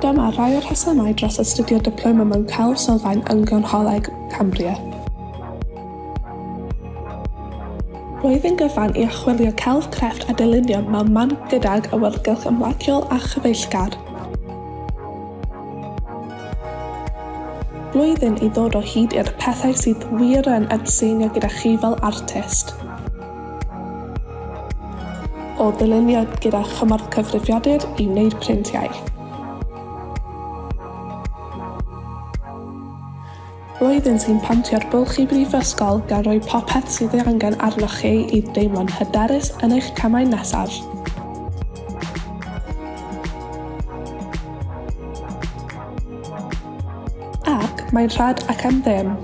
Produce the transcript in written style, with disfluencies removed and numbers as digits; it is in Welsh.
Dyma rai o'r rhesymau dros astudio diploma mewn celf sylfaen ymgynholeg Cambria. Roedd yn gyfan i archwilio celf crefft a dylunio mewn man gydag awyrgylch ymlaciol a chyfeillgar. Blwyddyn i ddod o hyd i'r pethau sydd wir yn enseinio gyda chi fel artist. O ddylunio gyda chymorth cyfrifiadur i wneud printiau. Blwyddyn sy'n pantio'r bwlch i brifysgol gan roi popeth sydd ei angen arnoch chi i deimlo'n hyderus yn eich camau nesaf. Ac mae'n rhad ac am ddim.